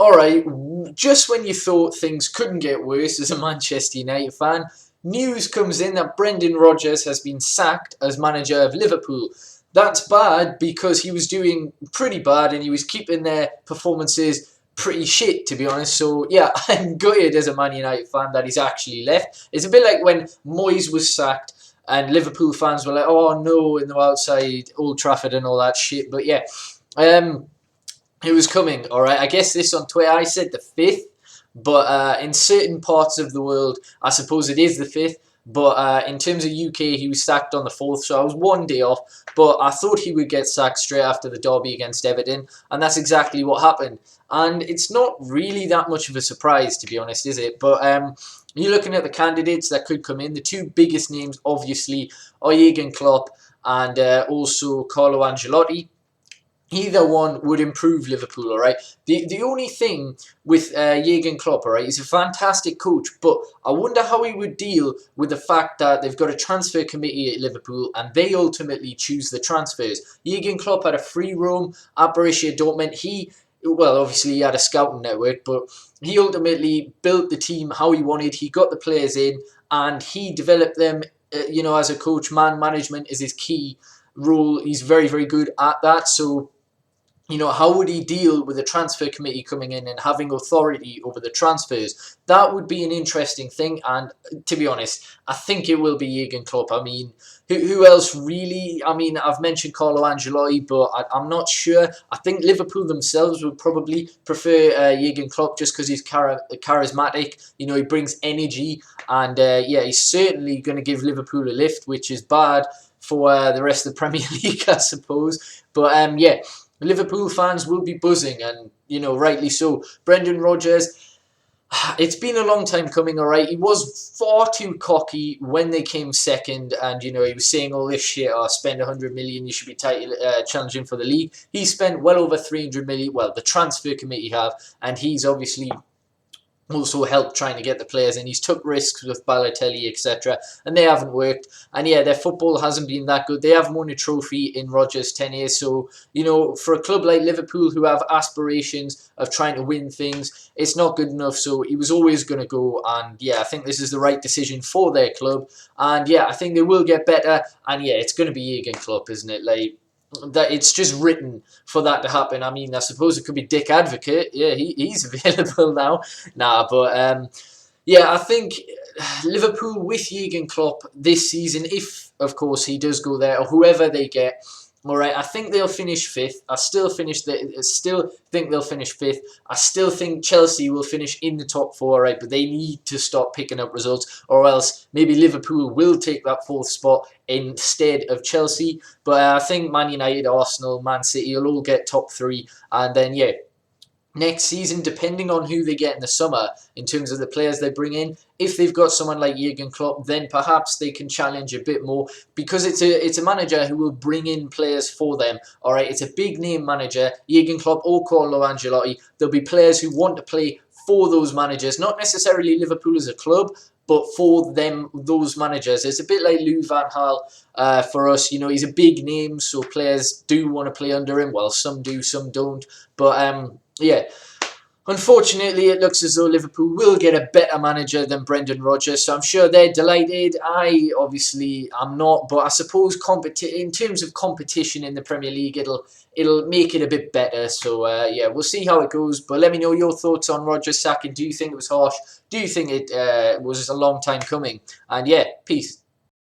Alright, just when you thought things couldn't get worse as a Manchester United fan, news comes in that Brendan Rodgers has been sacked as manager of Liverpool. That's bad because he was doing pretty bad and he was keeping their performances pretty shit, to be honest. So, yeah, I'm gutted as a Man United fan that he's actually left. It's a bit like when Moyes was sacked and Liverpool fans were like, oh no, in the outside Old Trafford and all that shit. But yeah, it was coming, alright. I guess this on Twitter, I said the 5th, but in certain parts of the world, I suppose it is the 5th. But in terms of UK, he was sacked on the 4th, so I was one day off. But I thought he would get sacked straight after the derby against Everton, and that's exactly what happened. And it's not really that much of a surprise, to be honest, is it? But you're looking at the candidates that could come in. The two biggest names, obviously, are Jurgen Klopp and also Carlo Ancelotti. Either one would improve Liverpool, all right? The only thing with Jurgen Klopp, all right, he's a fantastic coach, but I wonder how he would deal with the fact that they've got a transfer committee at Liverpool and they ultimately choose the transfers. Jurgen Klopp had a free roam at Borussia Dortmund. Well, obviously he had a scouting network, but he ultimately built the team how he wanted. He got the players in and he developed them, as a coach. Man management is his key role. He's very, very good at that, so how would he deal with the transfer committee coming in and having authority over the transfers? That would be an interesting thing. And to be honest, I think it will be Jurgen Klopp. I mean, who else really? I mean, I've mentioned Carlo Ancelotti, but I'm not sure. I think Liverpool themselves would probably prefer Jurgen Klopp just because he's charismatic. He brings energy. And he's certainly going to give Liverpool a lift, which is bad for the rest of the Premier League, I suppose. But Liverpool fans will be buzzing, and, rightly so. Brendan Rodgers, it's been a long time coming, all right? He was far too cocky when they came second, and, he was saying all this shit, spend 100 million, you should be challenging for the league. He spent well over 300 million, well, the transfer committee have, and he's obviously also helped trying to get the players in. He's took risks with Balotelli, etc., and they haven't worked. And yeah, their football hasn't been that good. They haven't won a trophy in Rodgers' tenure. So, for a club like Liverpool who have aspirations of trying to win things, it's not good enough. So he was always going to go. And yeah, I think this is the right decision for their club. And yeah, I think they will get better. And yeah, it's going to be Jurgen Klopp, isn't it? That it's just written for that to happen. I mean, I suppose it could be Dick Advocate. Yeah, he's available now. But I think Liverpool with Jurgen Klopp this season, if of course he does go there, or whoever they get, all right, I think they'll finish 5th. I still think they'll finish 5th. I still think Chelsea will finish in the top 4, right? But they need to stop picking up results, or else maybe Liverpool will take that 4th spot instead of Chelsea. But I think Man United, Arsenal, Man City will all get top 3, and then next season, depending on who they get in the summer, in terms of the players they bring in, if they've got someone like Jurgen Klopp, then perhaps they can challenge a bit more, because it's a manager who will bring in players for them. All right, it's a big name manager, Jurgen Klopp or Carlo Ancelotti. There'll be players who want to play for those managers, not necessarily Liverpool as a club, but for them, those managers. It's a bit like Louis van Gaal for us. He's a big name, so players do want to play under him. Well, some do, some don't. But unfortunately, it looks as though Liverpool will get a better manager than Brendan Rodgers, so I'm sure they're delighted. I obviously am not, but I suppose in terms of competition in the Premier League, it'll make it a bit better. So we'll see how it goes. But let me know your thoughts on Rodgers sacking. Do you think it was harsh? Do you think it was a long time coming? And yeah, peace.